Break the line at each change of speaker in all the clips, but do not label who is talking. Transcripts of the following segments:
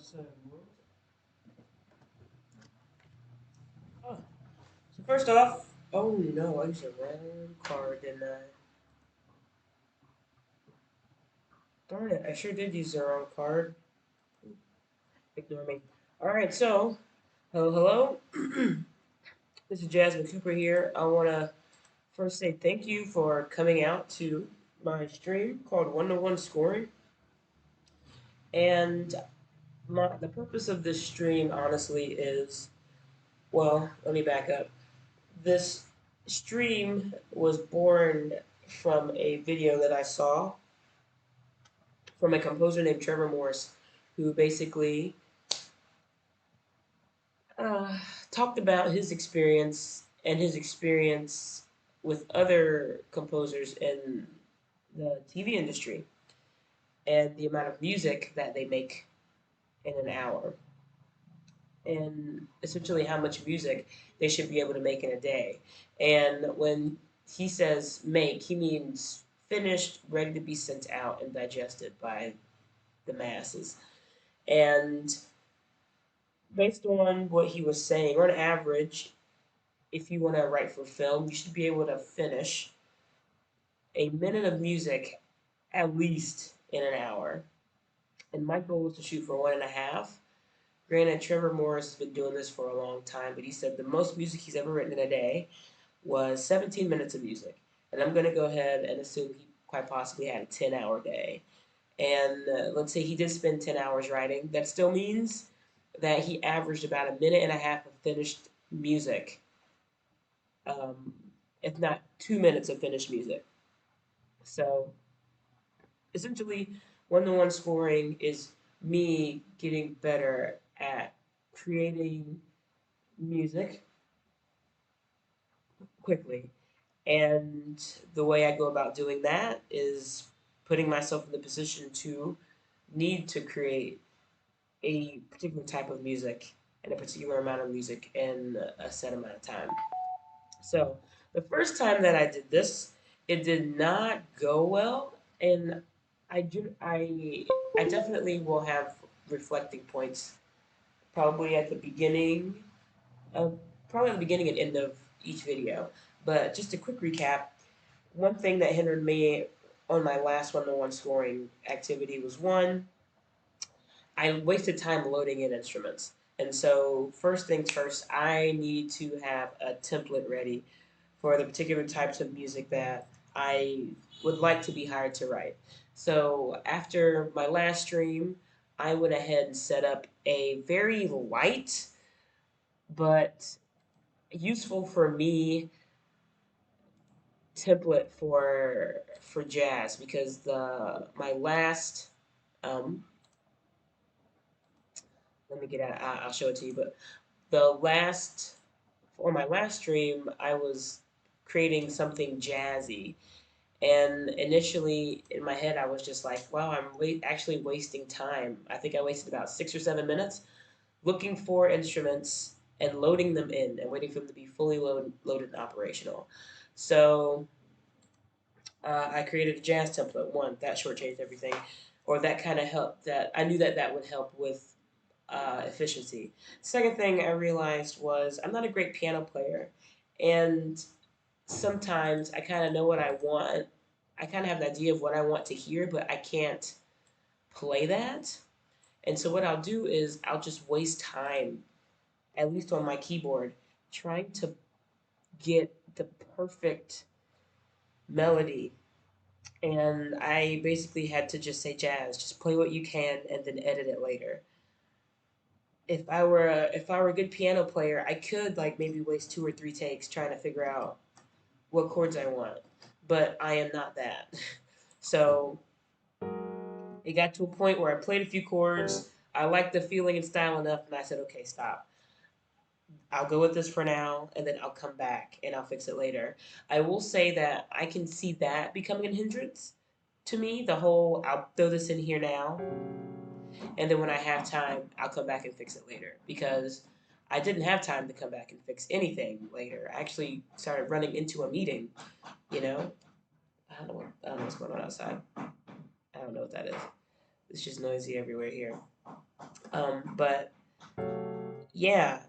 So, oh, so first off, oh no, I used the wrong card, didn't I? Darn it, I sure did use the wrong card. Ignore me. Alright, so, hello, hello. This is Jasmine Cooper here. I want to first say thank you for coming out to my stream called One to One Scoring. And the purpose of this stream, honestly, is well, let me back up. This stream was born from a video that I saw from a composer named Trevor Morris, who basically uh, talked about his experience and his experience with other composers in the TV industry and the amount of music that they make in an hour, and essentially how much music they should be able to make in a day. And when he says make, he means finished, ready to be sent out and digested by the masses. And based on what he was saying, on average, if you want to write for film, you should be able to finish a minute of music at least in an hour. And my goal was to shoot for 1.5. Granted, Trevor Morris has been doing this for a long time, but he said the most music he's ever written in a day was 17 minutes of music. And I'm going to go ahead and assume he quite possibly had a 10-hour day. And let's say he did spend 10 hours writing. That still means that he averaged about a minute and a half of finished music, um, if not 2 minutes of finished music. So essentially, one-to-one scoring is me getting better at creating music quickly. And the way I go about doing that is putting myself in the position to need to create a particular type of music and a particular amount of music in a set amount of time. So the first time that I did this, it did not go well, and I definitely will have reflecting points probably at the beginning of probably at the beginning and end of each video. But just a quick recap, one thing that hindered me on my last one-to-one scoring activity was one, I wasted time loading in instruments. And so, first things first, I need to have a template ready for the particular types of music that I would like to be hired to write. So, after my last stream, I went ahead and set up a very light but useful for me template for jazz because the my last um, let me get out. I'll show it to you. But the last for my last stream, I was creating something jazzy, and initially in my head, I was just like, "Wow, I'm actually wasting time." I think I wasted about 6 or 7 minutes looking for instruments and loading them in and waiting for them to be fully loaded and operational. So I created a jazz template. One that shortchanged everything, or that kind of helped. That I knew that that would help with efficiency. Second thing I realized was I'm not a great piano player, and sometimes I kind of know what I want. I kind of have an idea of what I want to hear, but I can't play that. And so what I'll do is I'll just waste time, at least on my keyboard, trying to get the perfect melody. And I basically had to just say jazz, just play what you can and then edit it later. If I were a good piano player, I could like maybe waste 2 or 3 takes trying to figure out what chords I want. But I am not that. So it got to a point where I played a few chords. I liked the feeling and style enough, and I said, okay, stop. I'll go with this for now, and then I'll come back and I'll fix it later. I will say that I can see that becoming a hindrance to me. The whole I'll throw this in here now, and then when I have time, I'll come back and fix it later because I didn't have time to come back and fix anything later. I actually started running into a meeting. You know, I don't know what's going on outside. I don't know what that is. It's just noisy everywhere here. But yeah,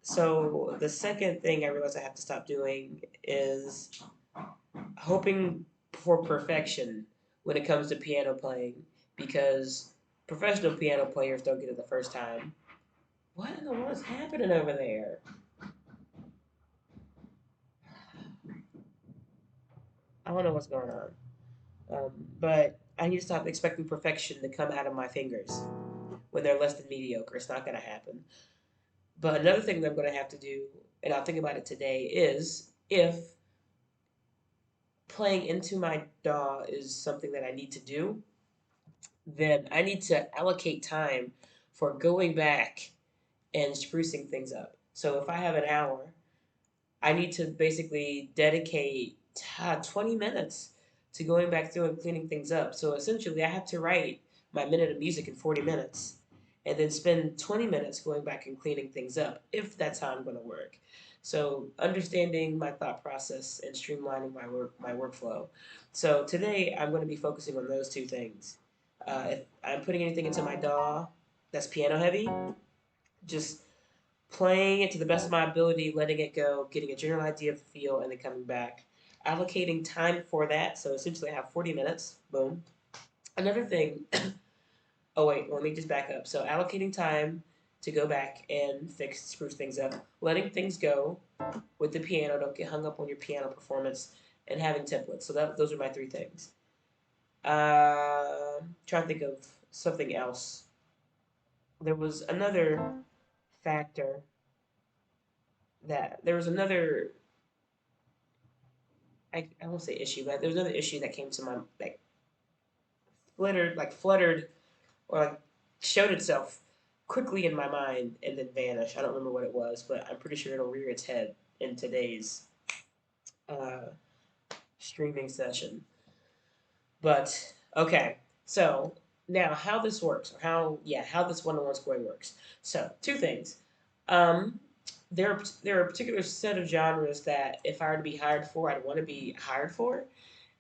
so the second thing I realized I have to stop doing is hoping for perfection when it comes to piano playing because professional piano players don't get it the first time. What in the world is happening over there? I don't know what's going on. But I need to stop expecting perfection to come out of my fingers when they're less than mediocre. It's not going to happen. But another thing that I'm going to have to do, and I'll think about it today, is if playing into my DAW is something that I need to do, then I need to allocate time for going back and sprucing things up. So if I have an hour, I need to basically dedicate 20 minutes to going back through and cleaning things up. So essentially, I have to write my minute of music in 40 minutes and then spend 20 minutes going back and cleaning things up if that's how I'm going to work. So understanding my thought process and streamlining my workflow. So today I'm going to be focusing on those two things. If I'm putting anything into my DAW that's piano heavy, just playing it to the best of my ability, letting it go, getting a general idea of the feel, and then coming back. Allocating time for that. So essentially, I have 40 minutes. Boom. Another thing. Oh wait, let me just back up. So allocating time to go back and spruce things up, letting things go with the piano. Don't get hung up on your piano performance, and having templates. So those are my three things. Trying to think of something else. There was another factor that there was another I won't say issue, but there was another issue that came to my fluttered or like showed itself quickly in my mind and then vanished. I don't remember what it was, but I'm pretty sure it'll rear its head in today's uh, streaming session. But okay, so now how this works, or how this one-on-one scoring works. So two things. Um, there are a particular set of genres that if I were to be hired for, I'd want to be hired for.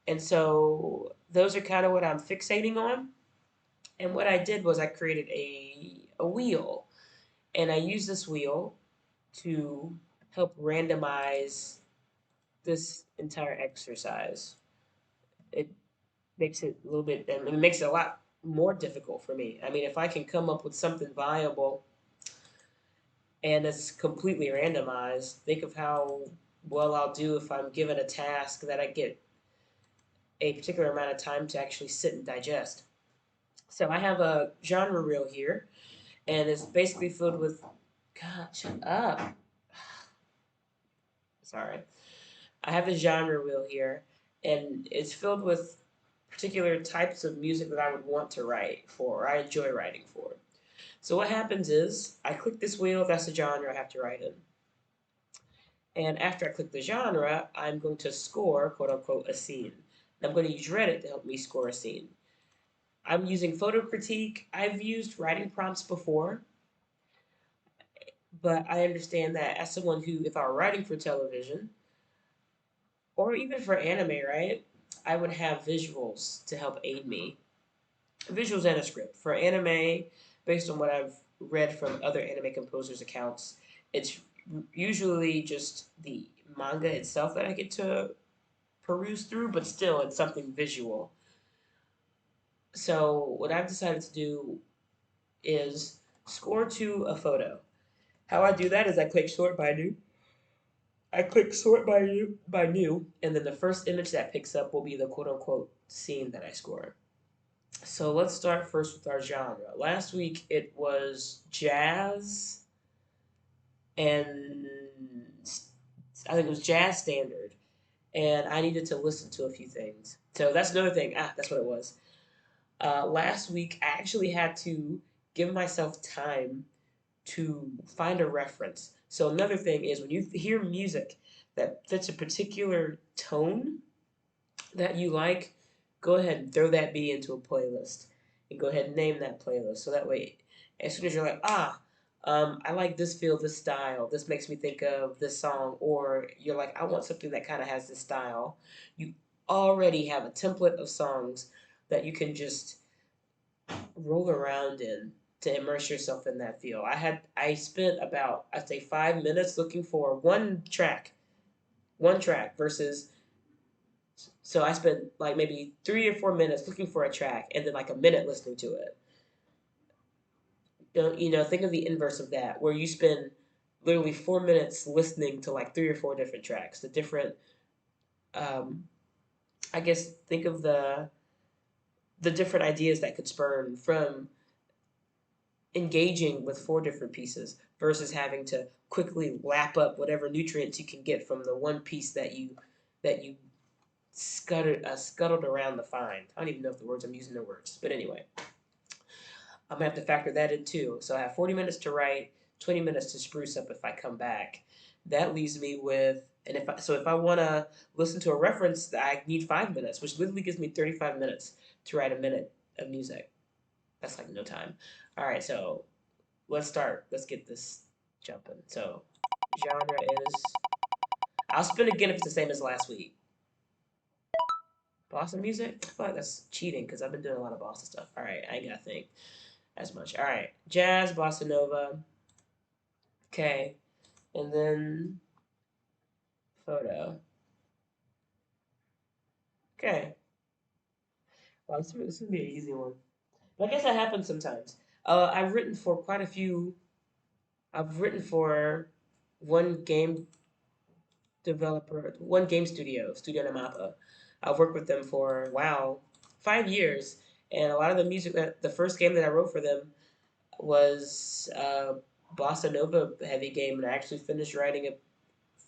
And so those are kind of what I'm fixating on. And what I did was I created a wheel, and I used this wheel to help randomize this entire exercise. It makes it a little bit, I mean, it makes it a lot more difficult for me. I mean, if I can come up with something viable and it's completely randomized, think of how well I'll do if I'm given a task that I get a particular amount of time to actually sit and digest. So I have a genre reel here, and it's basically filled with. God, shut up. Sorry. I have a genre wheel here, and it's filled with particular types of music that I would want to write for, or I enjoy writing for. So what happens is I click this wheel, that's the genre I have to write in. And after I click the genre, I'm going to score, quote unquote, a scene. And I'm going to use Reddit to help me score a scene. I'm using photo critique. I've used writing prompts before, but I understand that as someone who, if I were writing for television or even for anime, right, I would have visuals to help aid me. Visuals and a script. For anime, based on what I've read from other anime composers' accounts, it's usually just the manga itself that I get to peruse through, but still, it's something visual. So, what I've decided to do is score to a photo. How I do that is I click sort by new. I click sort by new, and then the first image that picks up will be the quote unquote scene that I score. So let's start first with our genre. Last week it was jazz and I think it was jazz standard, and I needed to listen to a few things. So that's another thing. That's what it was. Last week I actually had to give myself time to find a reference. So another thing is when you hear music that fits a particular tone that you like, go ahead and throw that B into a playlist and go ahead and name that playlist. So that way, as soon as you're like, I like this feel, this style, this makes me think of this song, or you're like, I want something that kind of has this style, you already have a template of songs that you can just roll around in. to immerse yourself in that feel. I spent about, I'd say, 5 minutes looking for one track versus, so I spent like maybe 3 or 4 minutes looking for a track and then like a minute listening to it. Think of the inverse of that, where you spend literally 4 minutes listening to like three or four different tracks, the different, um, I guess, think of the different ideas that could spurn from engaging with four different pieces versus having to quickly lap up whatever nutrients you can get from the one piece that you scuttled around to find. I don't even know if the words I'm using are words, but anyway, I'm gonna have to factor that in too. So I have 40 minutes to write, 20 minutes to spruce up if I come back. That leaves me with, and if I want to listen to a reference, I need 5 minutes, which literally gives me 35 minutes to write a minute of music. That's like no time. All right, so let's start. Let's get this jumping. So genre is, I'll spin again if it's the same as last week. Bossa music? I feel like that's cheating because I've been doing a lot of Bossa stuff. All right, I ain't got to think as much. All right, jazz, bossa nova. Okay, and then photo. Okay, well, this is gonna be an easy one. But I guess that happens sometimes. I've written for quite a few. I've written for one game one game studio, Studio Namapa. I've worked with them for, wow, 5 years. And a lot of the music the first game that I wrote for them was bossa nova heavy game, and I actually finished writing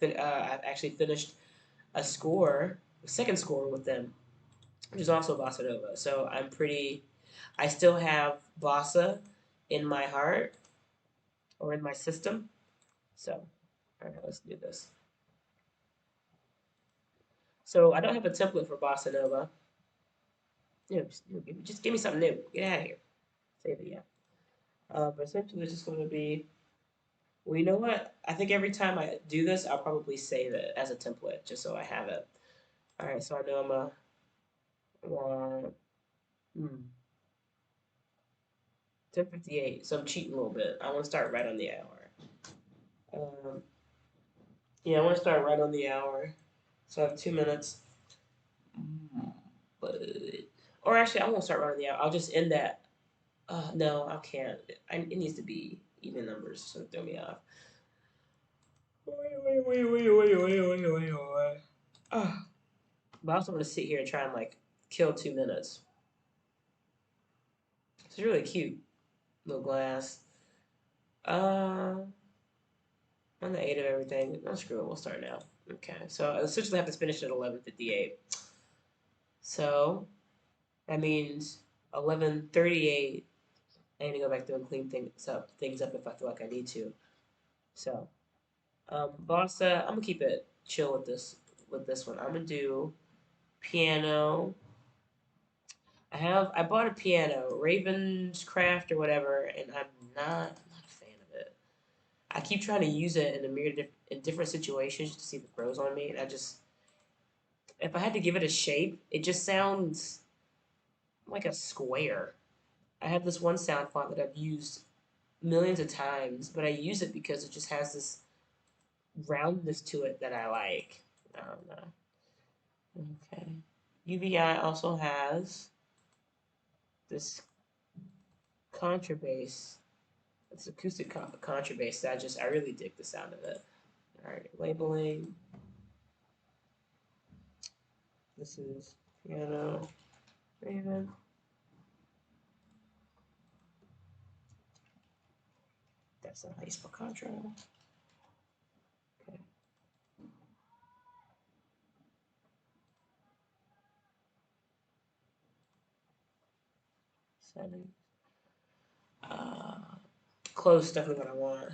I actually finished a score, a second score with them, which is also bossa nova. So I still have bossa in my heart or in my system. So, all right, let's do this. So I don't have a template for bossa nova. Just give me something new. Get out of here. Save it, yeah. But essentially, it's just going to be. Well, you know what? I think every time I do this, I'll probably save it as a template, just so I have it. All right, so I know hmm, 10:58. So I'm cheating a little bit. I want to start right on the hour. Um, yeah, I want to start right on the hour. So I have 2 minutes. But or actually, I won't start right on the hour. I'll just end that. No, I can't. It needs to be even numbers, so it throw me off. Wait. But I also want to sit here and try and like kill 2 minutes. It's really cute. Little glass. Uh, on the eight of everything. Oh, screw it. We'll start now. Okay. So I essentially have to finish at 11:58. So that means 11:38. I need to go back through and clean things up if I feel like I need to. So, Bossa, I'm gonna keep it chill with this one. I'm gonna do piano. I bought a piano, Ravenscraft or whatever, and I'm not a fan of it. I keep trying to use it in in different situations to see if it grows on me, and if I had to give it a shape, it just sounds like a square. I have this one sound font that I've used millions of times, but I use it because it just has this roundness to it that I like. I don't know. Okay. UVI also has this contrabass. It's acoustic contrabass. I really dig the sound of it. All right, labeling. This is piano. Raven. That's not how you spell contra. Okay. Settings. Uh, Close. Definitely what I want.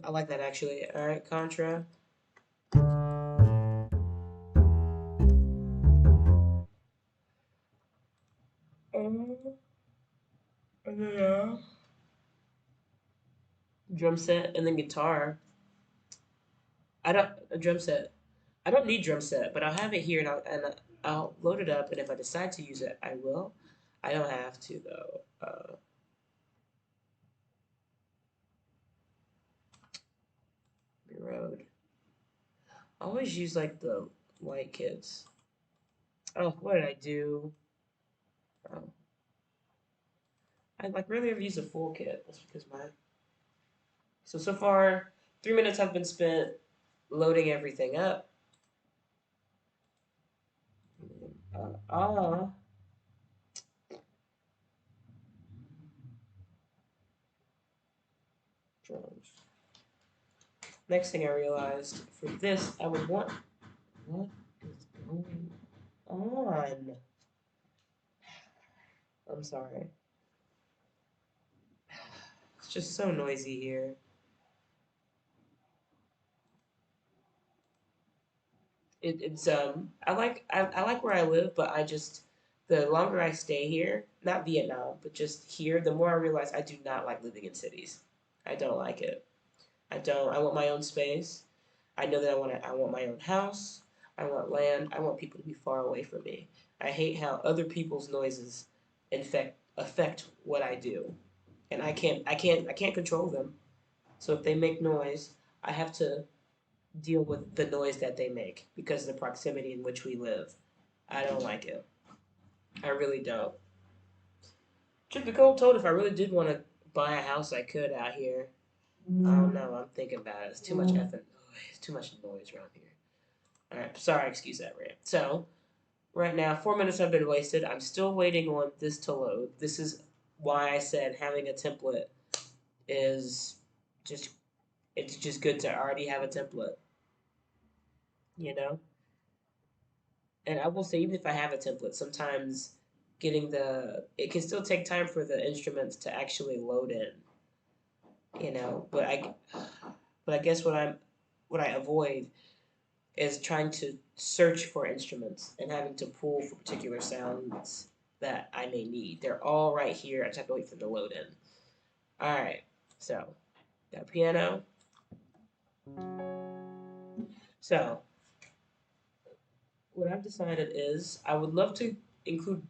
I like that actually. All right, contra. Yeah. Drum set and then guitar. I don't a drum set. I don't need drum set, but I'll have it here, and I'll load it up, and if I decide to use it, I will. I don't have to though. Road. I always use like the white kits. Oh, what did I do? Oh, I like really have used a full kit. That's because my so far 3 minutes have been spent loading everything up. Ah, drums. Next thing I realized for this, I would want what is going on? I'm sorry. It's just so noisy here. I like where I live, but I just the longer I stay here, not Vietnam, but just here, the more I realize I do not like living in cities. I don't like it. I don't. I want my own space. I know that I want my own house. I want land. I want people to be far away from me. I hate how other people's noises affect what I do, and I can't control them. So if they make noise, I have to deal with the noise that they make because of the proximity in which we live. I don't like it. I really don't. Truth be told, if I really did want to buy a house, I could out here. I don't know. I'm thinking about it. It's too much effing noise. Too much noise around here. All right. Sorry. Excuse that rant. So right now, 4 minutes have been wasted. I'm still waiting on this to load. This is why I said having a template is just it's just good to already have a template. You know. And I will say, even if I have a template, sometimes getting it can still take time for the instruments to actually load in, you know. But I guess what I avoid is trying to search for instruments and having to pull for particular sounds that I may need. They're all right here. I just have to wait for them to load in. All right, so got piano. So what I've decided is I would love to include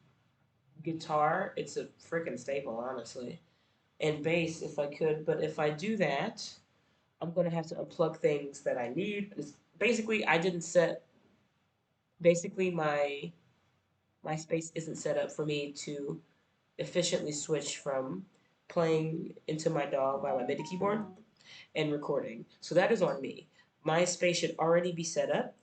guitar. It's a freaking staple, honestly, and bass if I could. But if I do that, I'm gonna have to unplug things that I need. Basically, I didn't set. Basically, my space isn't set up for me to efficiently switch from playing into my dog by my MIDI keyboard and recording. So that is on me. My space should already be set up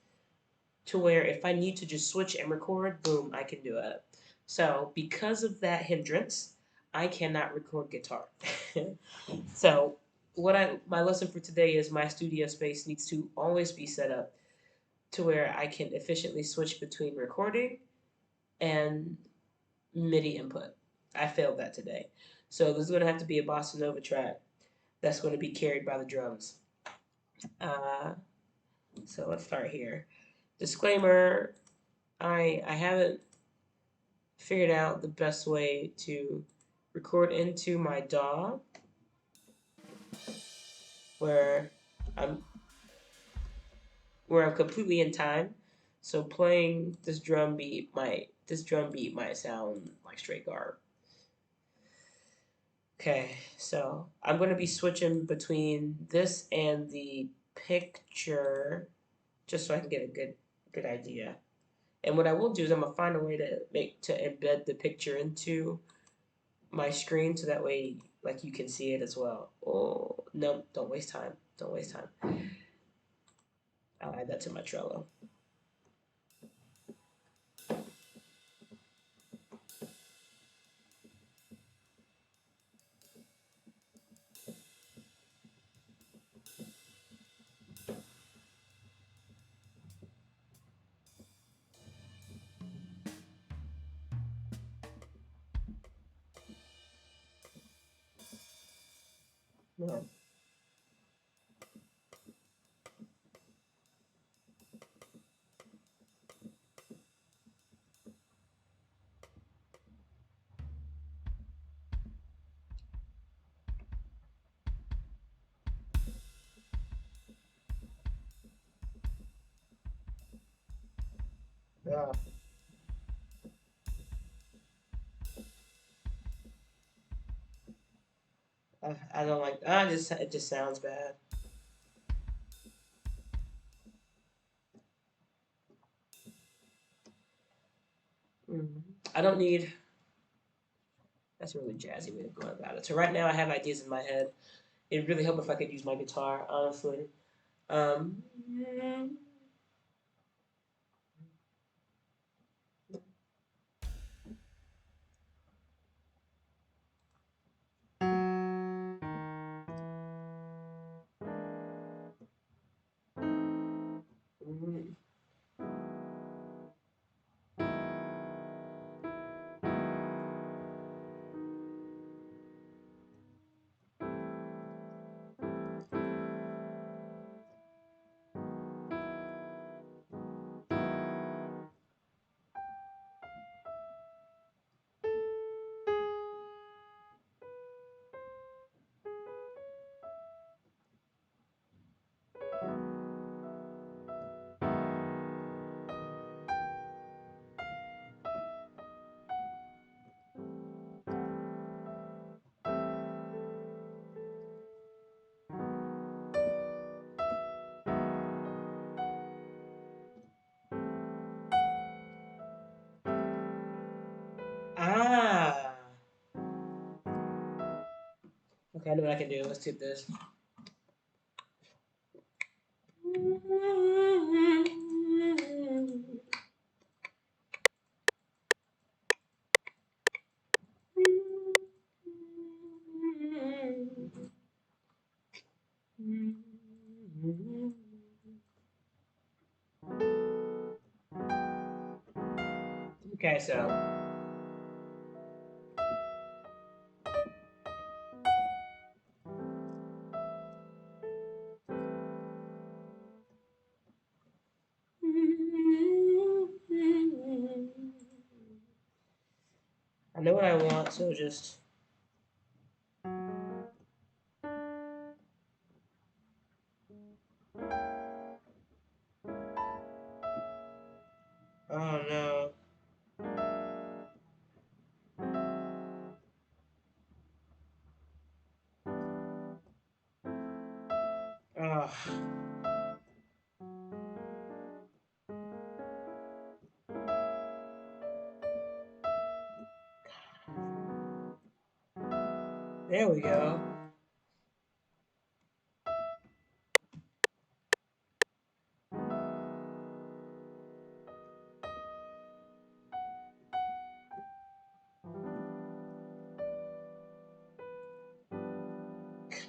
to where if I need to just switch and record, boom, I can do it. So because of that hindrance, I cannot record guitar. So my lesson for today is my studio space needs to always be set up to where I can efficiently switch between recording and MIDI input. I failed that today. So there's going to have to be a bossa nova track that's going to be carried by the drums. Uh, so let's start here. Disclaimer: I haven't figured out the best way to record into my DAW where I'm I'm completely in time. So playing this drum beat might sound like straight garb. Okay, so I'm gonna be switching between this and the picture just so I can get a good idea. And what I will do is I'm gonna find a way to embed the picture into my screen so that way like you can see it as well. Oh no, don't waste time. Don't waste time. I'll add that to my Trello. No. Yeah. I don't like. I just it just sounds bad. Mm. I don't need. That's a really jazzy way of going about it. So right now I have ideas in my head. It'd really help if I could use my guitar, honestly. Um, ah. Okay, I know what I can do. Let's do this. Okay, so. I know what I want, so just. Oh no. Oh, there we go.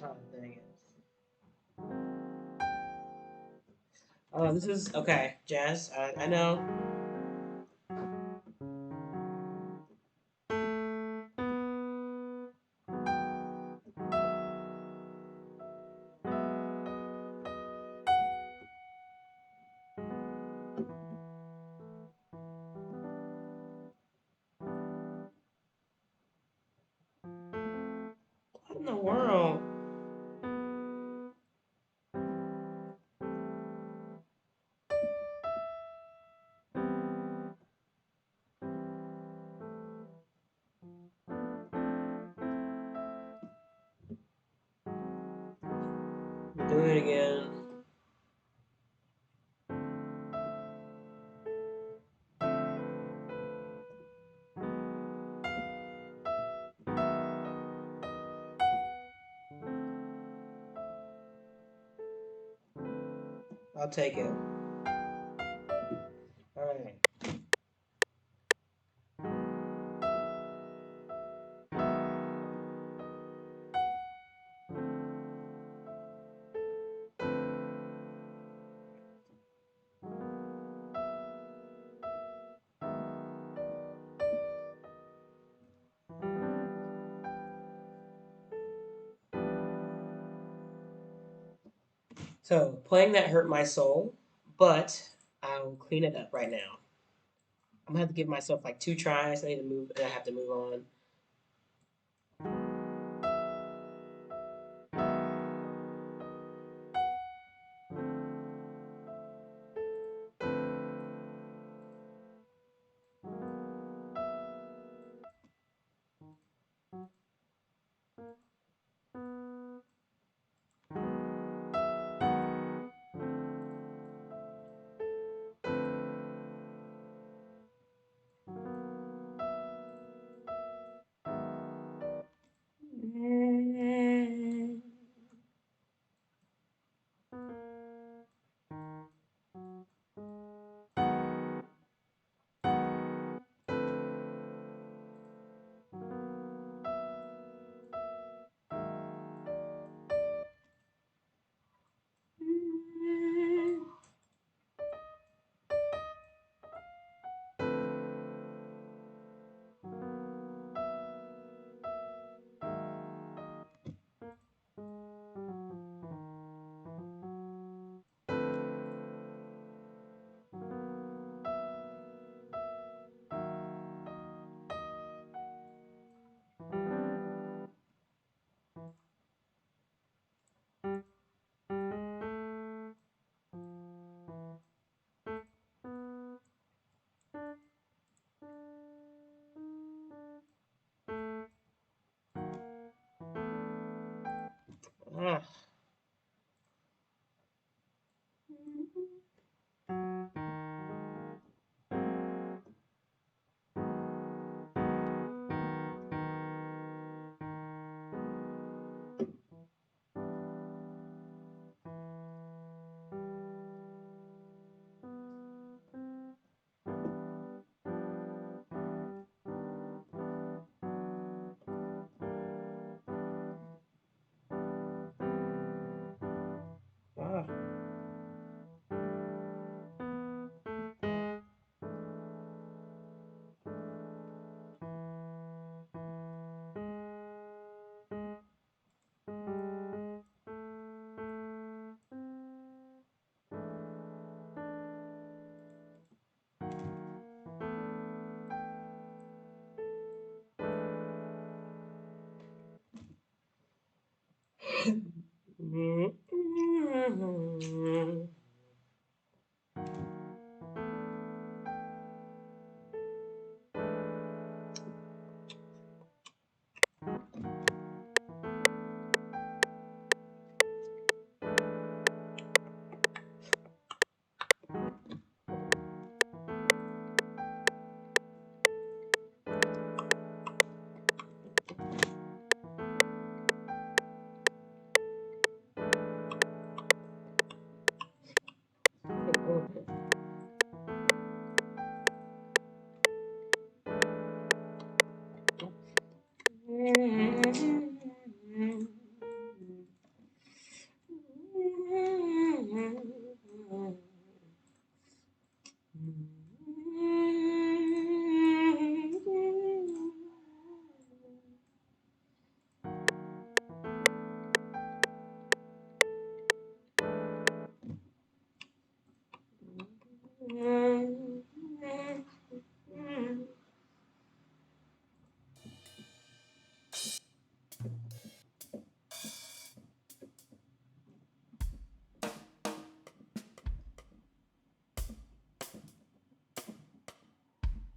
God dang it. Oh, this is okay, Jazz. I know. What in the world? Do it again. I'll take it. All right. So playing that hurt my soul, but I'll clean it up right now. I'm gonna have to give myself like 2 tries. I need to move, and I have to move on.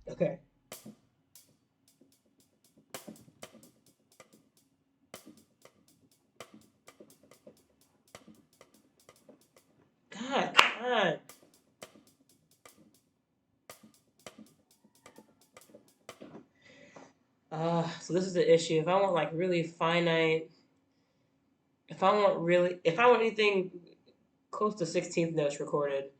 Okay. God, God. So this is the issue. If I want like really finite, if I want anything close to 16th notes recorded,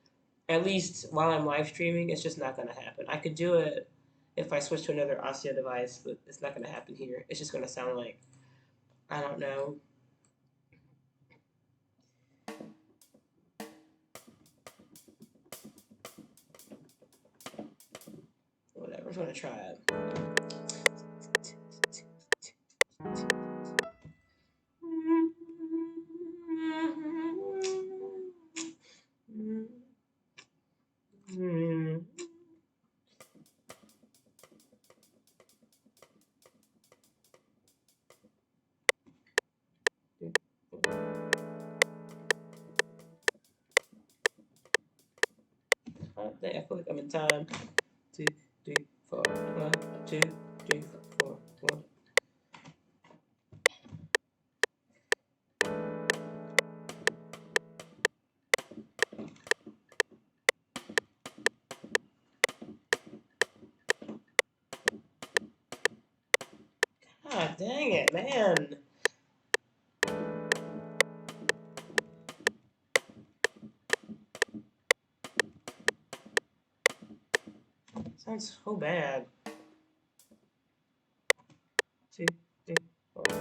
at least while I'm live streaming, it's just not gonna happen. I could do it if I switch to another audio device, but it's not gonna happen here. It's just gonna sound like, I don't know. Whatever. I'm just gonna try it. I feel like I'm in time. 2, 3, 4, 1, 2, 3, 4, 1. God dang it, man. Sounds so bad. 2, 3, 4. 2,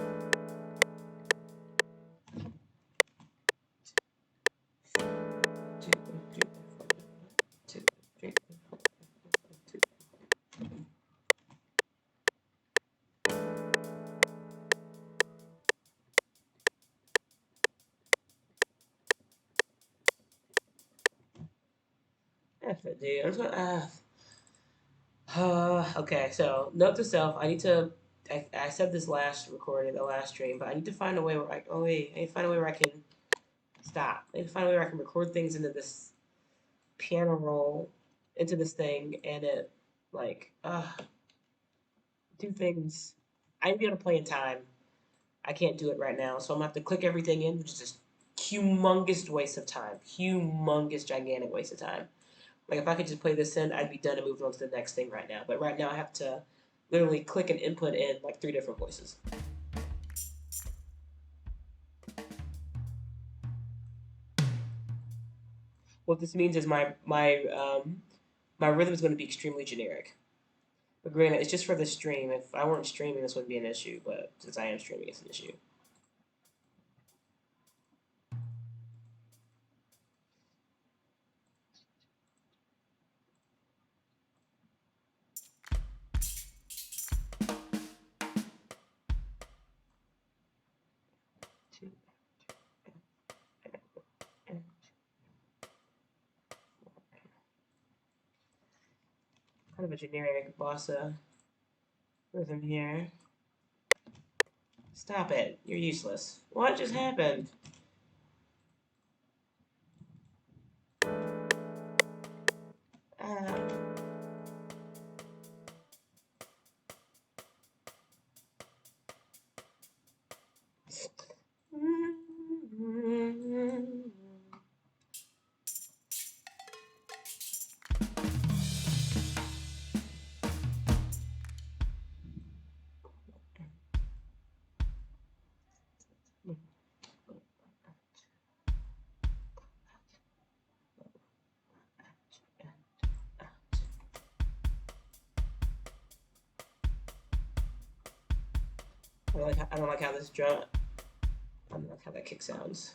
3, 4. 2, 3, 4. 2. F it, dude. I'm just gonna. Okay, so note to self: I need to. I said this last recording, the last stream, but I need to find a way where I. Oh wait, I need to find a way where I can stop. I need to find a way where I can record things into this piano roll, into this thing, and it like do things. I need to be able to play in time. I can't do it right now, so I'm gonna have to click everything in, which is just humongous waste of time, humongous gigantic waste of time. Like if I could just play this in, I'd be done and move on to the next thing right now. But right now I have to literally click and input in like 3 different voices. What this means is my rhythm is going to be extremely generic. But granted, it's just for the stream. If I weren't streaming, this wouldn't be an issue. But since I am streaming, it's an issue. Kind of a generic bossa rhythm here. Stop it. You're useless. What just happened? Uh, I don't like how this drum. I don't like how that kick sounds.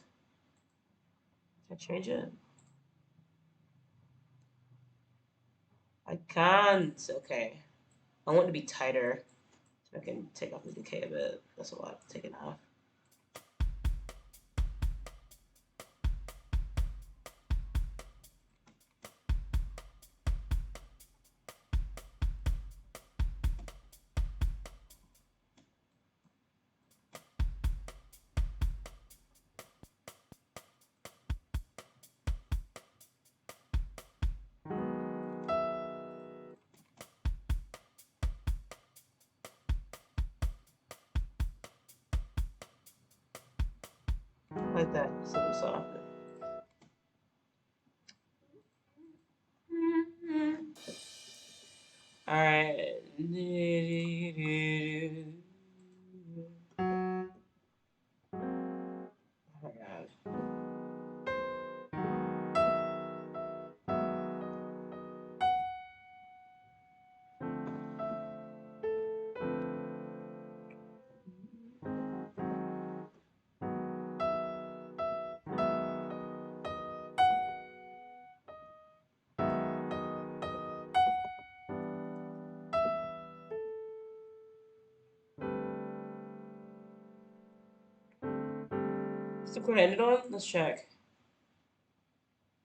Can I change it? I can't. Okay. I want it to be tighter so I can take off the decay a bit. That's a lot. Take it off. Like that. It's a little softer. Alright. Oh my god. Is the chord ended on? Let's check.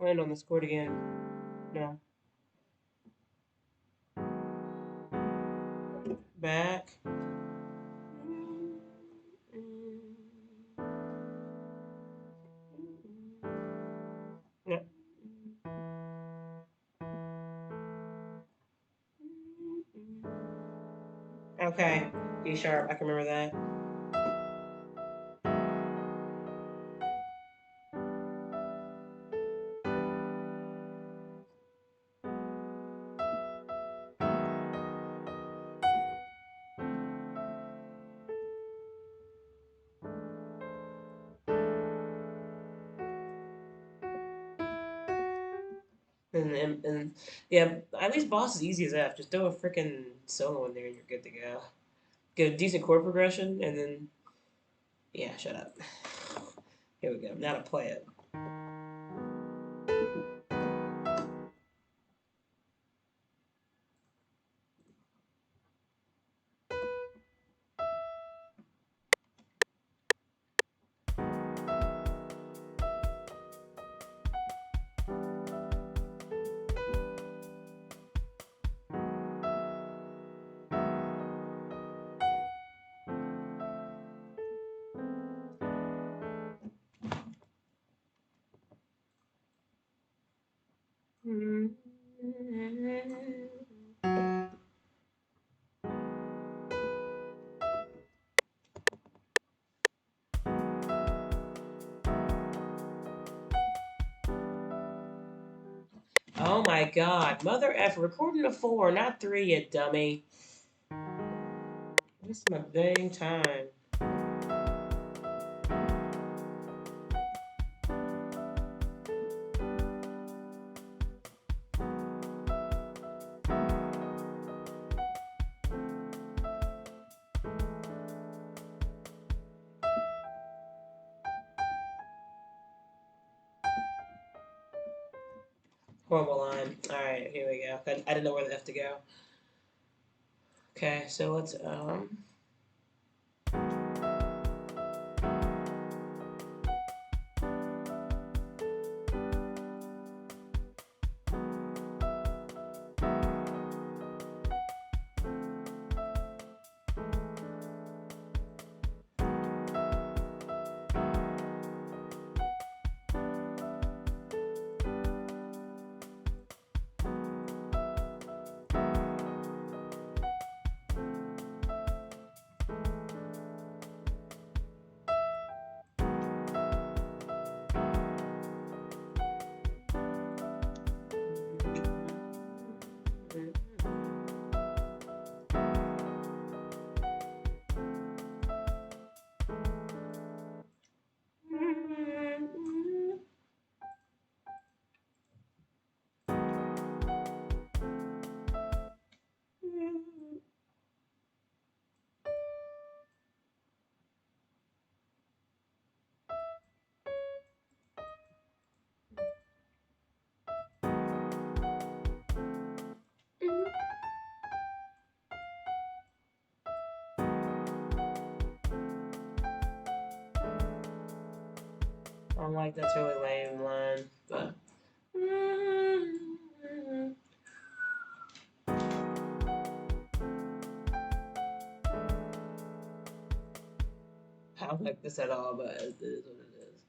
We'll end on this chord again. No. Back. No. Okay. D sharp. I can remember that. And yeah, at least Boss is easy as F. Just throw a freaking solo in there and you're good to go. Get a decent chord progression and then yeah, shut up. Here we go. Now to play it. Oh my god. Mother F recording a 4, not 3, you dummy. Waste my dang time. Horrible line. Alright, here we go. I didn't know where the F to go. Okay, so let's I'm like, that's really lame line, but. I don't like this at all, but it is what it is.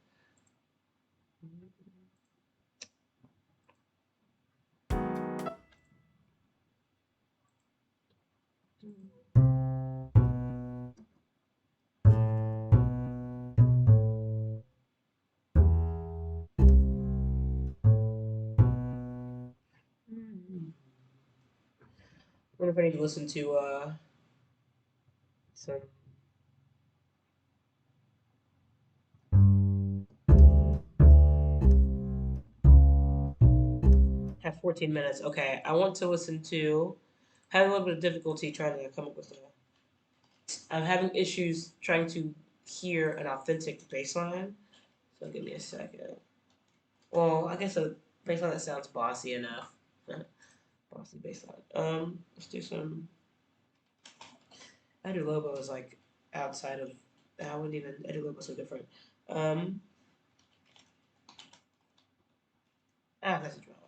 I wonder if I need to listen to some. Have 14 minutes. Okay, I want to listen to. Having a little bit of difficulty trying to come up with a. I'm having issues trying to hear an authentic bass line. So give me a second. Well, I guess a bass line that sounds bossy enough. Bossy bass line. Let's do some. Eddie Lobo is like outside of. I wouldn't even. Eddie Lobo's so different. Um, that's a drama.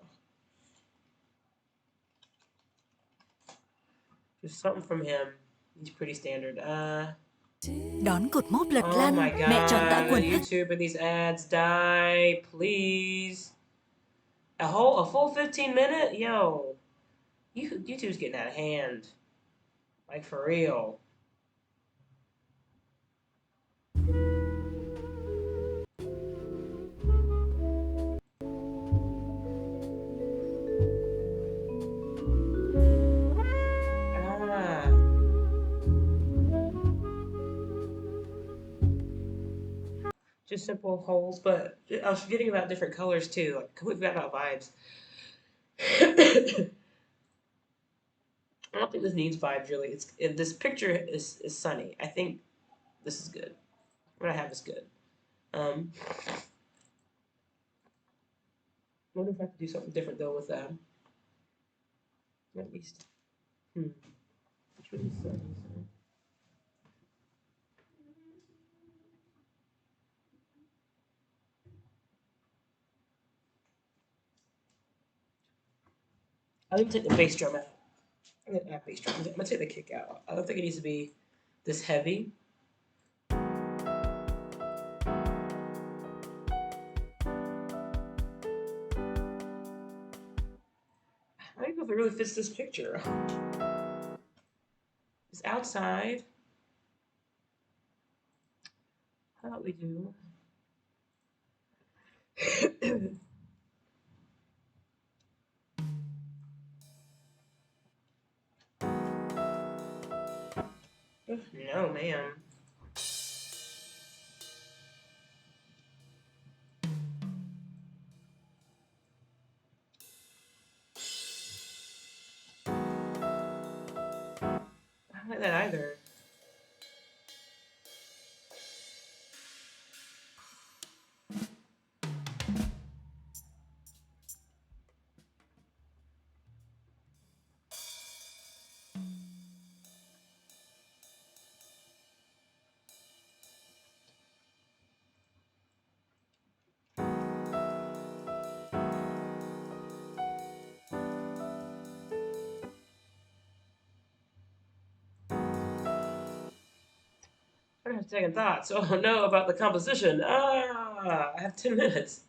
Just something from him. He's pretty standard.
Đón cột mốc lật
Oh
lăn,
my
mẹ chọn tạ
god,
quần thất.
YouTube and these ads die, please. A full 15 minute? Yo. YouTube's getting out of hand. Like for real. Ah. Just simple holes, but I was forgetting about different colors too. Like completely forgot about vibes. I don't think this needs vibes really. This picture is sunny. I think this is good. What I have is good. I wonder if I could do something different though with at least. Hmm. Which one is sunny? I'll even take the bass drum out. Not bass drum. I'm gonna take the kick out. I don't think it needs to be this heavy. I don't know if it really fits this picture. It's outside. How about we do? No, ma'am. I don't like that either. I have second thoughts. Oh no, about the composition. I have 10 minutes.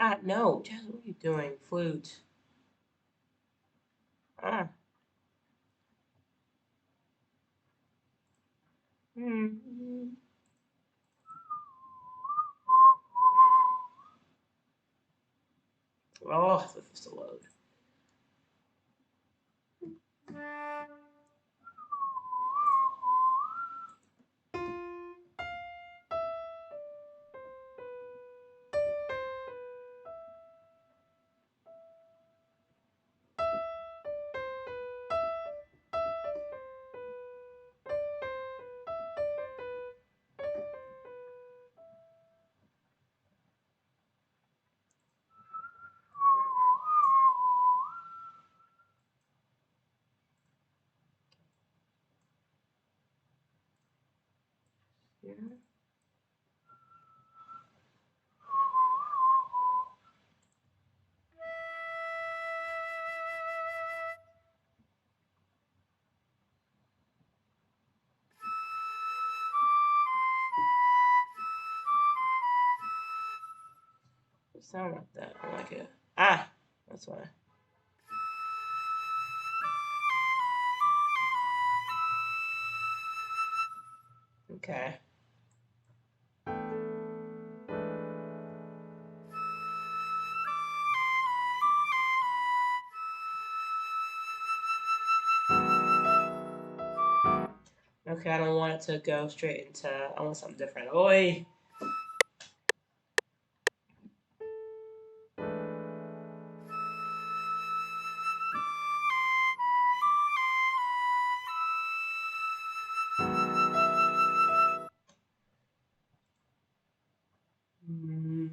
Ah, no, Jazz, what are you doing? Flute. Ah. Hmm. Oh, the first to load. Yeah. It sound like that. I like it. Ah, that's why. Okay. Okay, I don't want it to go straight into. I want something different. Oi. Mm.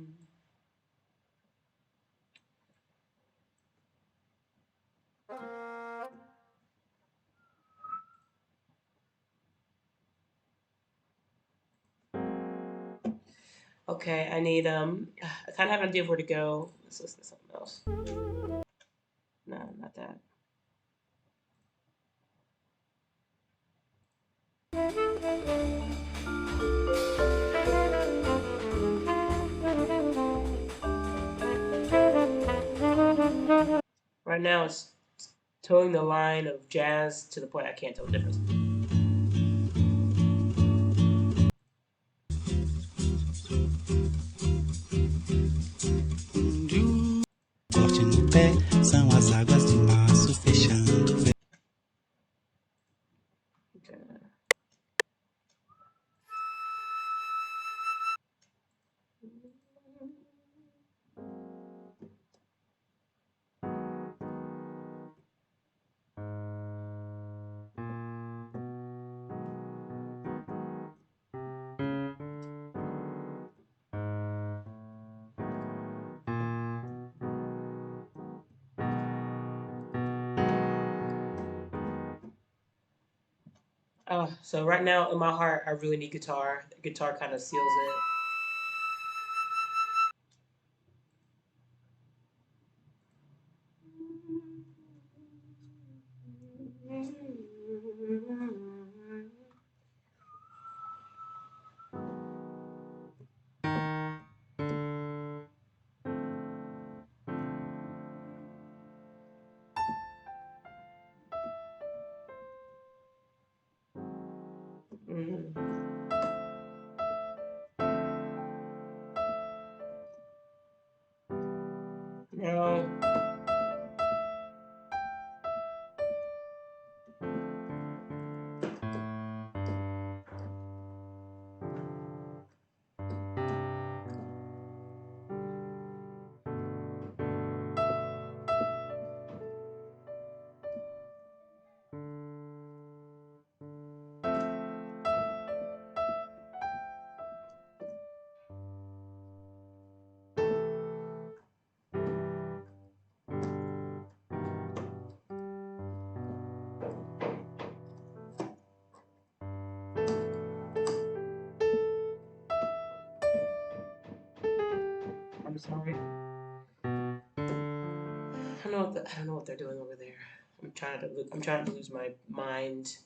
Okay, I need I kind of have an idea of where to go. Let's listen to something else. No, not that. Right now, it's towing the line of jazz to the point I can't tell the difference.
Corte no pé, são as águas de março fechando.
Okay. So right now in my heart, I really need guitar. The guitar kind of seals it. Mm. No. I'm sorry. I don't know what they're doing over there. I'm trying to lose my mind.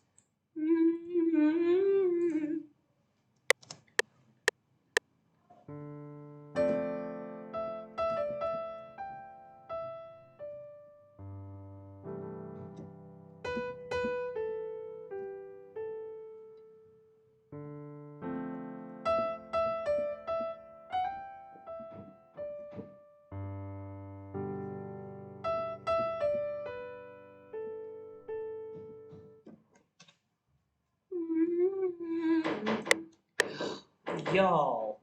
y'all.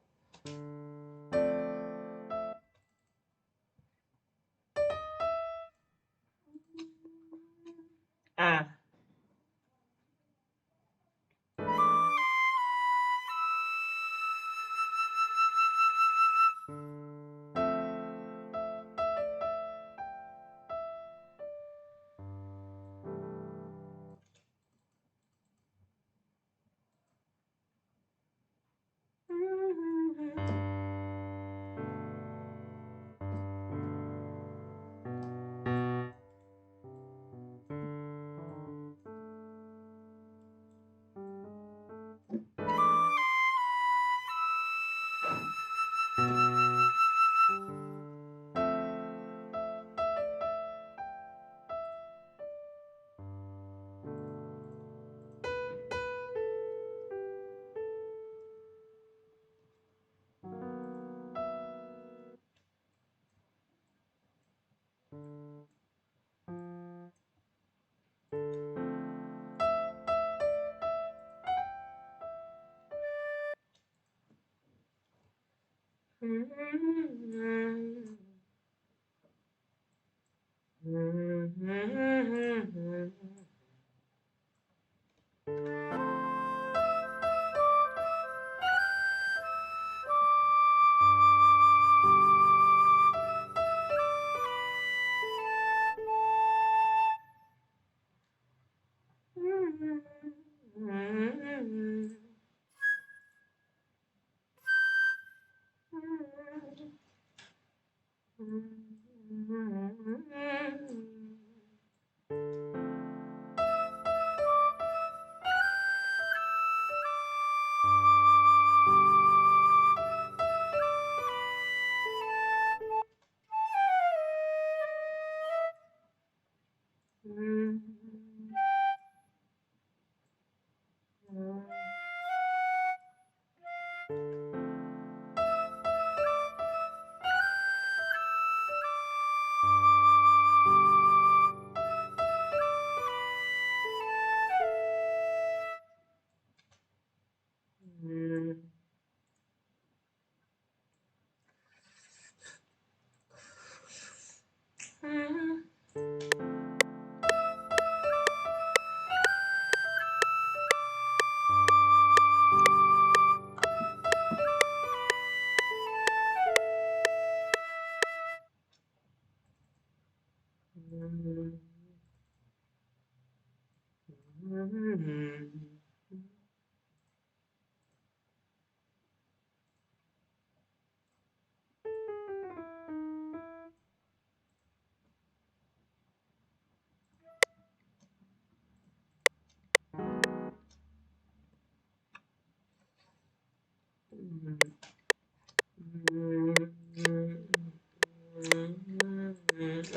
Ah.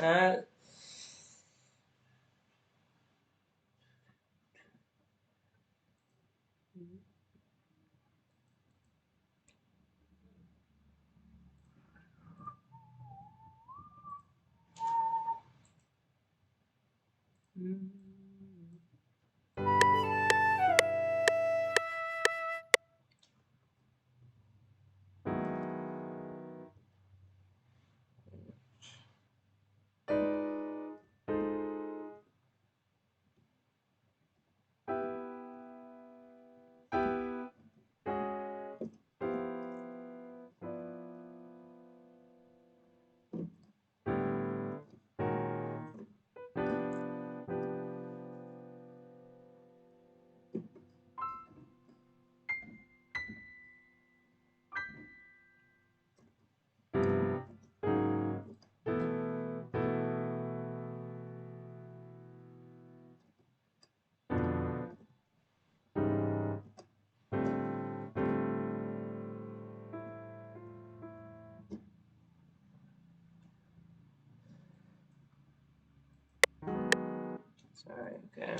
Uh, sorry, okay.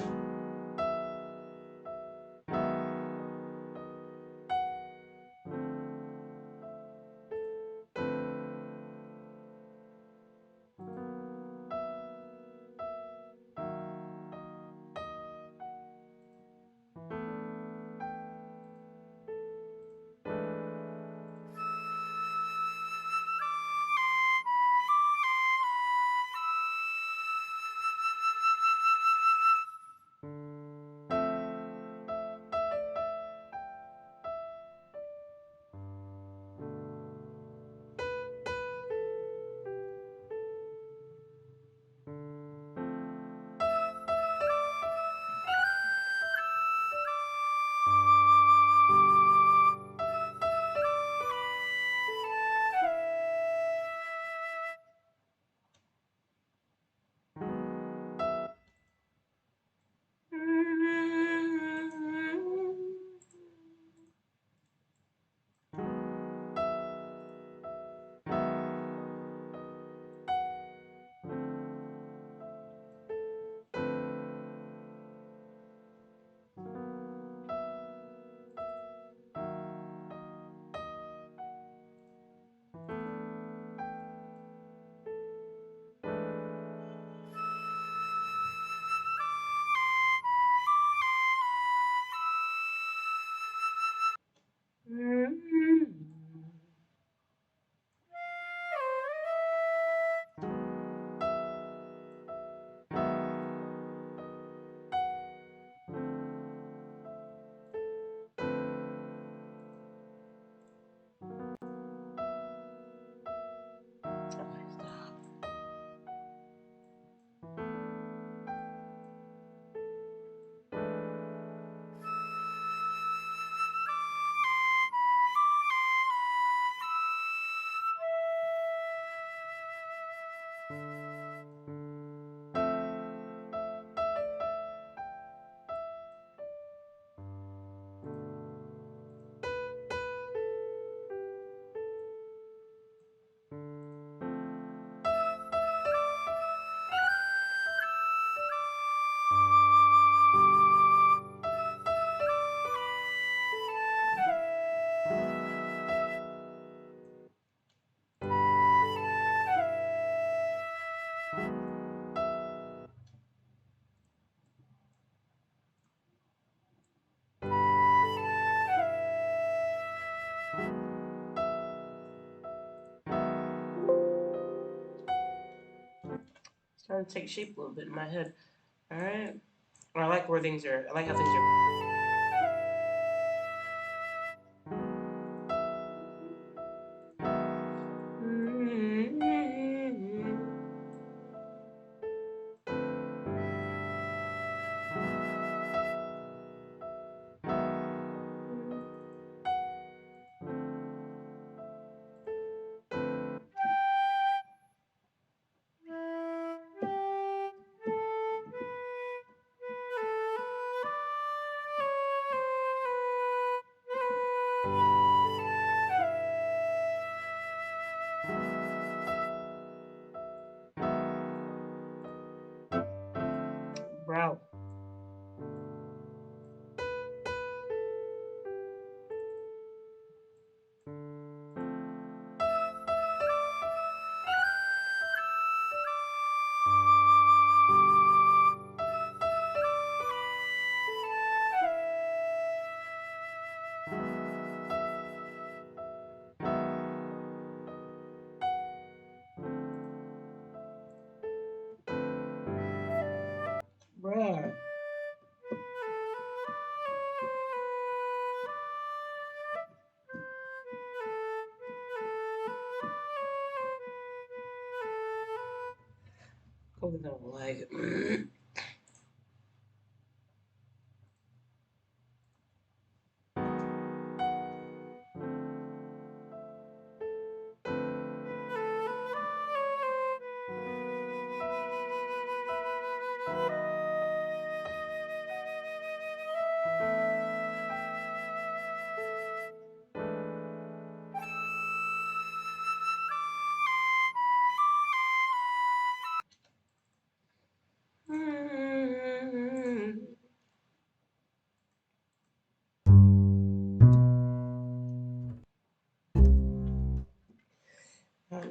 starting to take shape a little bit in my head. All right. I like where things are. I like how things are. Bro. Bruh. Go down like.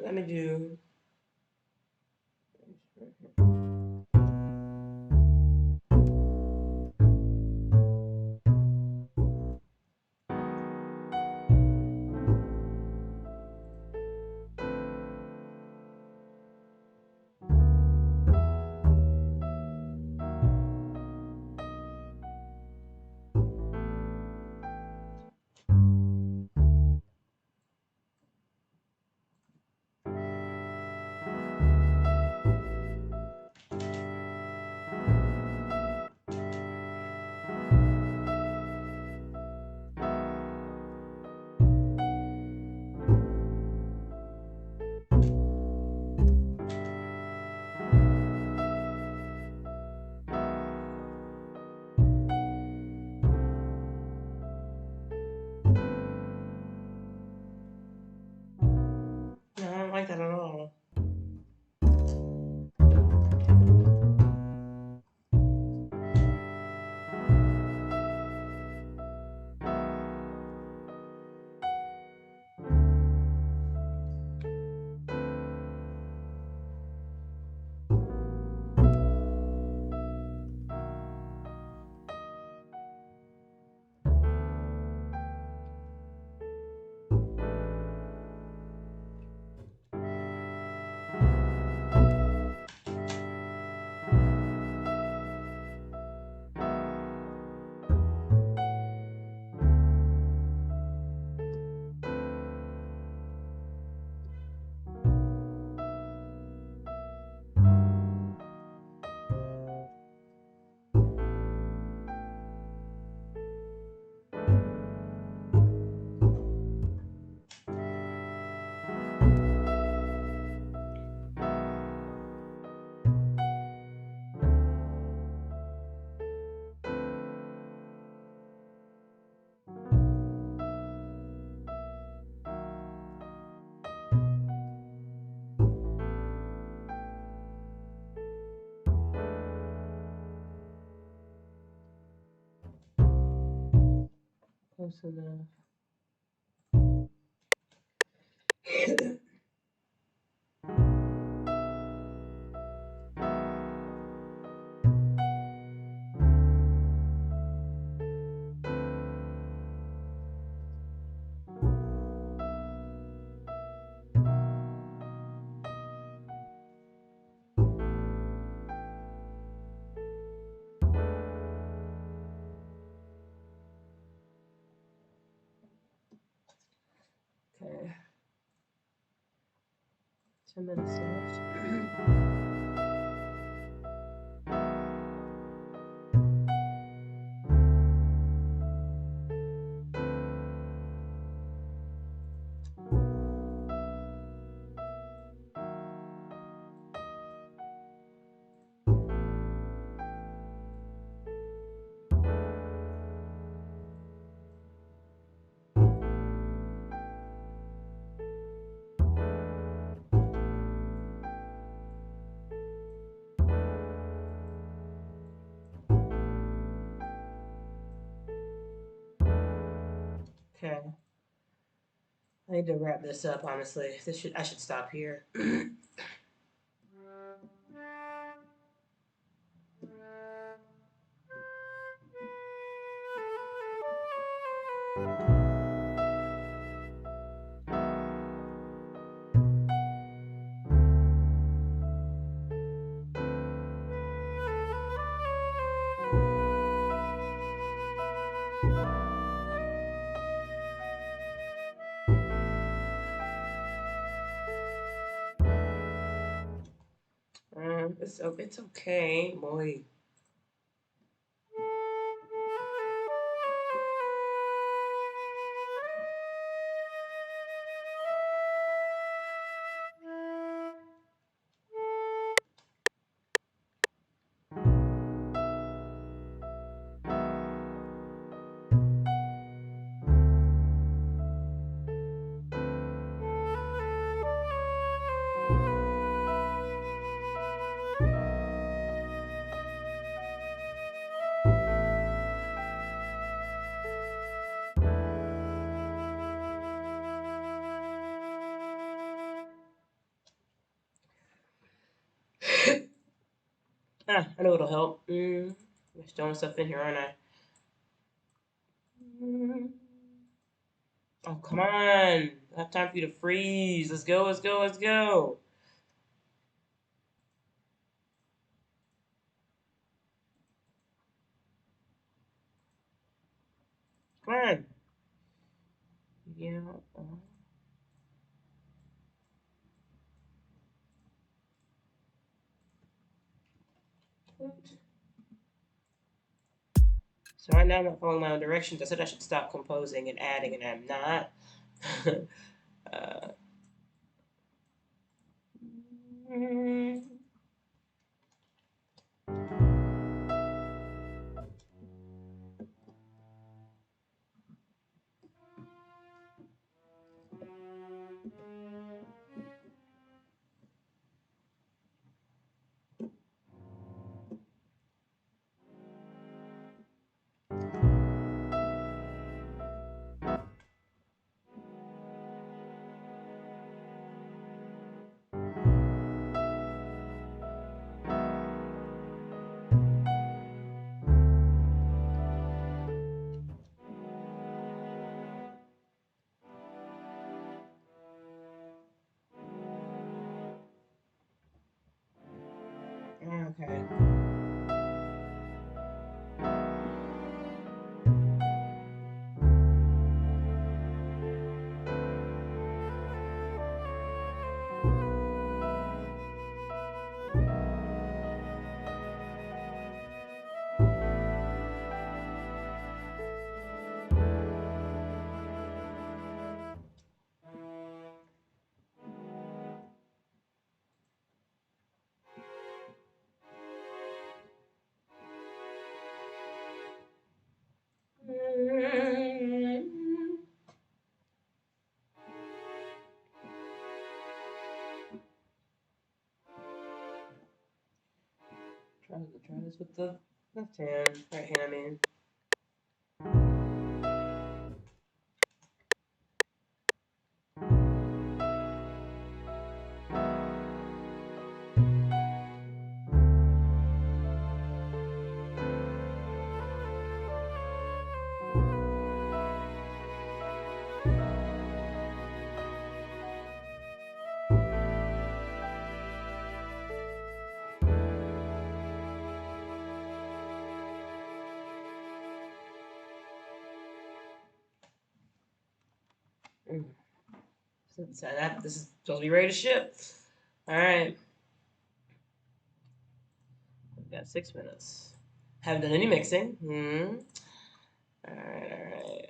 Let me do. No, I don't like that at all. Close enough. 10 minutes left. Okay. I need to wrap this up. Honestly, I should stop here. It's okay, boy. I know it'll help. I'm throwing stuff in here, aren't I? Mm. Oh, come on. I have time for you to freeze. Let's go, let's go, let's go. Come on. Yeah. So right now I'm not following my own directions. I said I should stop composing and adding, and I'm not. uh, mm, okay. Mm, try this with the left hand, right hand. I mean. Mm. So this is supposed to be ready to ship. All right, we've got 6 minutes. Haven't done any mixing. All right, all right.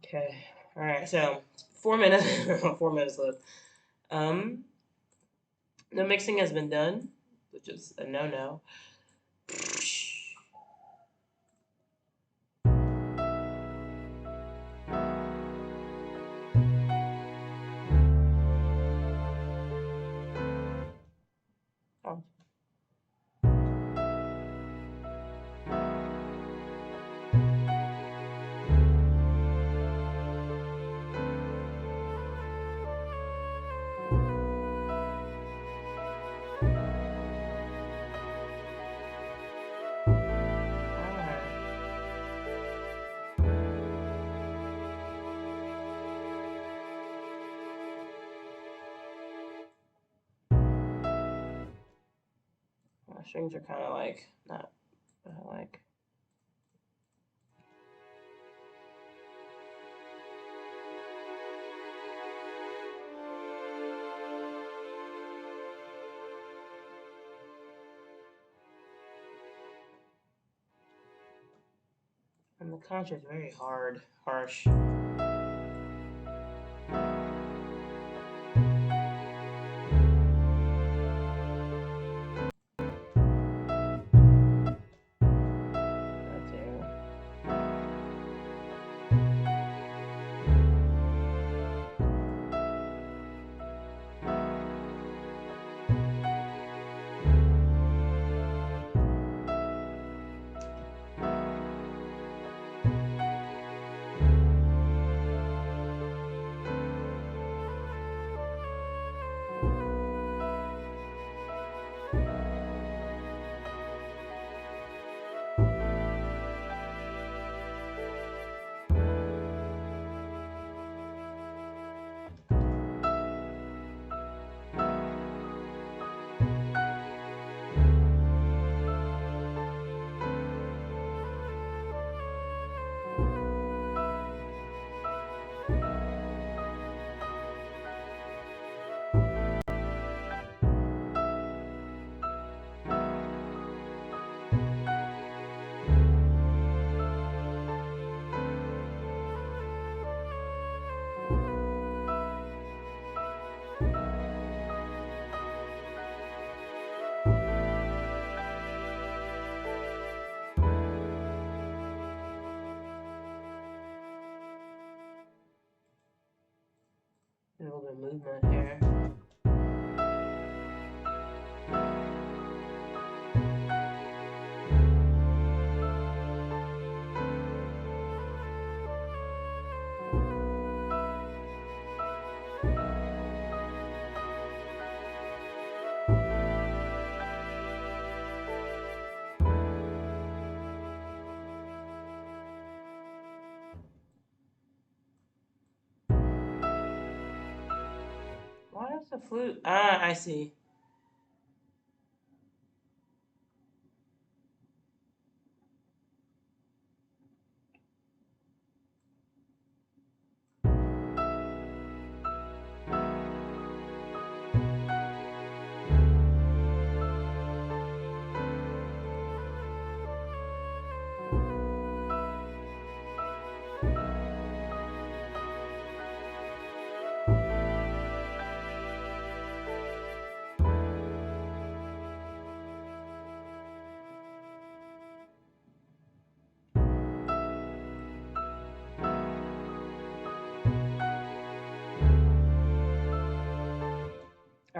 Okay. All right. So 4 minutes. 4 minutes left. Um, the mixing has been done, which is a no-no. Oh. All right. My strings are kind of like not like. And the contra is very hard, harsh. Right there. A little bit of movement here. Why is the flute? Ah, I see.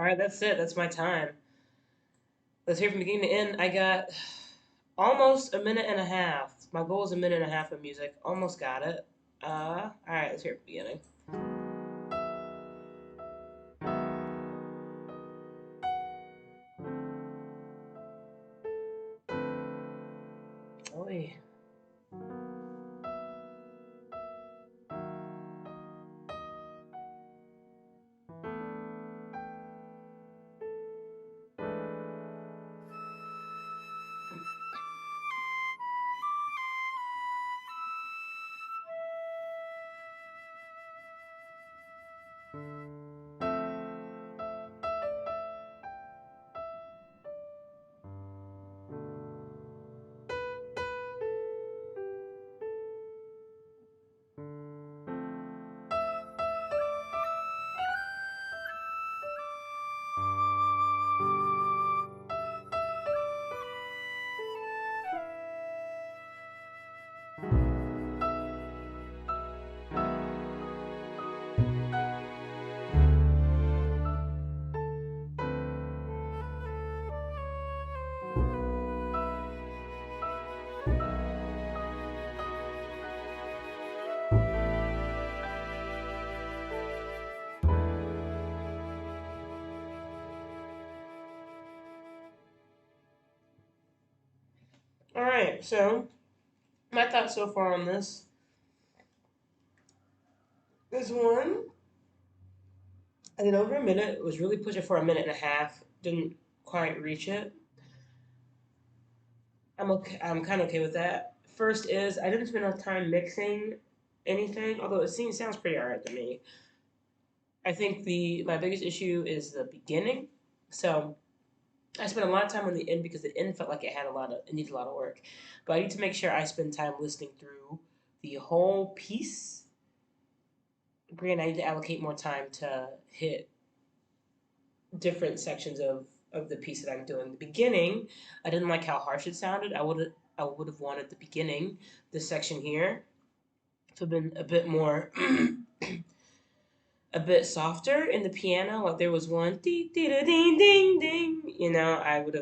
All right, that's it. That's my time. Let's hear from beginning to end. I got almost a minute and a half. My goal is a minute and a half of music. Almost got it. All right, let's hear from the beginning. Oy. All right, so my thoughts so far on this. This one, I did over a minute. It was really pushing for a minute and a half. Didn't quite reach it. I'm okay. I'm kind of okay with that. First is I didn't spend enough time mixing anything, although it sounds pretty alright to me. I think the my biggest issue is the beginning. So I spent a lot of time on the end because the end felt like it needed a lot of work. But I need to make sure I spend time listening through the whole piece. Granted, I need to allocate more time to hit different sections of the piece that I'm doing. The beginning, I didn't like how harsh it sounded. I would have wanted the beginning, this section here, to have been a bit more a bit softer in the piano. Like there was one ding ding ding ding ding. I would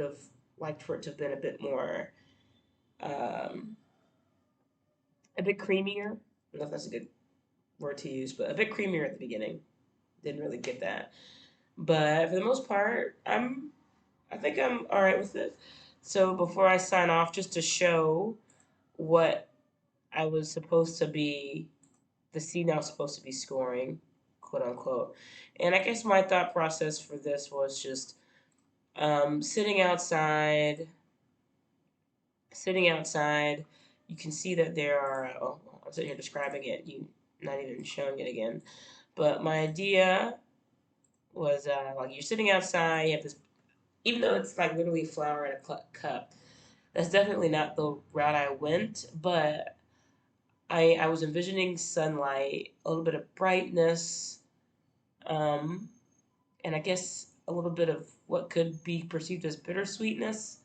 have liked for it to have been a bit more um, a bit creamier. I don't know if that's a good word to use, but a bit creamier at the beginning. Didn't really get that. But for the most part, I think I'm all right with it. So before I sign off, just to show what I was supposed to be, the scene I was supposed to be scoring, quote unquote. And I guess my thought process for this was just sitting outside, sitting outside. You can see that there are. Oh, I'm sitting here describing it. You not even showing it again. But my idea was like you're sitting outside. You have this, even though it's like literally flour in a cup. That's definitely not the route I went, but I was envisioning sunlight, a little bit of brightness, um, and I guess a little bit of what could be perceived as bittersweetness,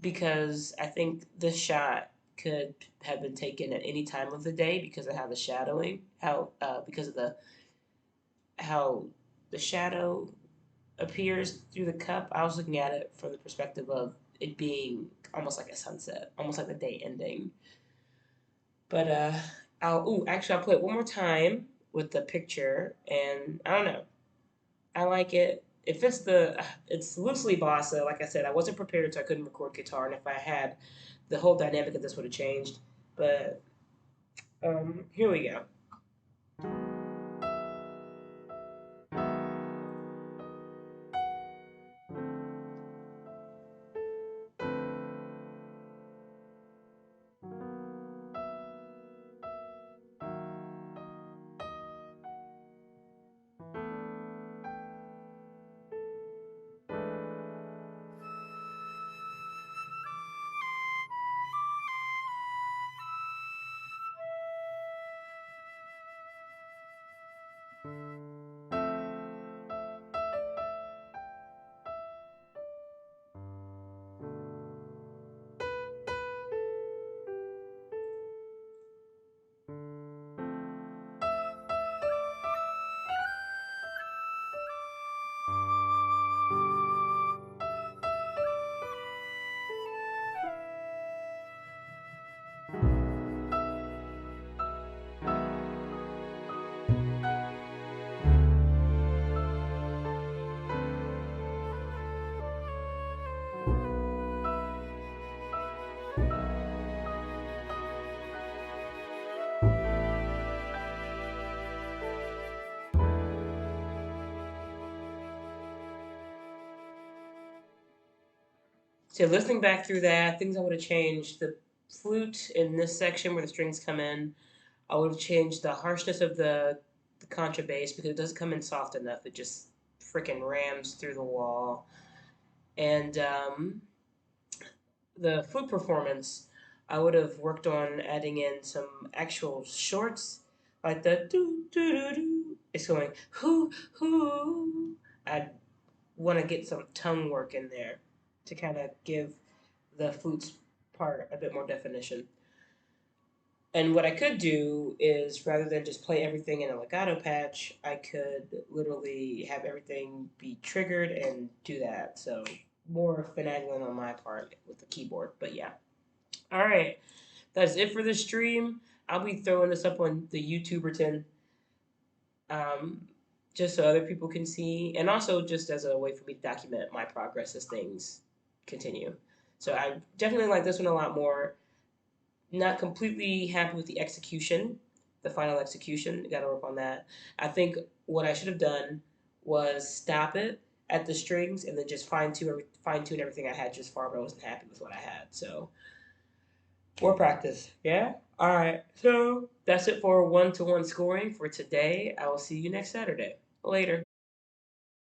because I think this shot could have been taken at any time of the day because of how the shadowing, how because of how the shadow appears through the cup. I was looking at it from the perspective of it being almost like a sunset, almost like the day ending. But I'll play it one more time with the picture, and I don't know. I like it. It fits it's loosely bossa. Like I said, I wasn't prepared, so I couldn't record guitar, and if I had, the whole dynamic of this would have changed. But here we go. So listening back through that, things I would have changed: the flute in this section where the strings come in. I would have changed the harshness of the contrabass because it doesn't come in soft enough. It just freaking rams through the wall. And the flute performance, I would have worked on adding in some actual shorts, like the do do do do. It's going hoo hoo. I want to get some tongue work in there to kind of give the flutes part a bit more definition. And what I could do is rather than just play everything in a legato patch, I could literally have everything be triggered and do that. So more finagling on my part with the keyboard. But yeah. All right. That's it for the stream. I'll be throwing this up on the YouTuberton, um, just so other people can see, and also just as a way for me to document my progress as things continue. So I definitely like this one a lot more. Not completely happy with the execution, the final execution. Got to work on that. I think what I should have done was stop it at the strings and then just fine tune everything I had just far, but I wasn't happy with what I had. So more practice. Yeah. All right. So that's it for 1-to-1 scoring for today. I will see you next Saturday. Later.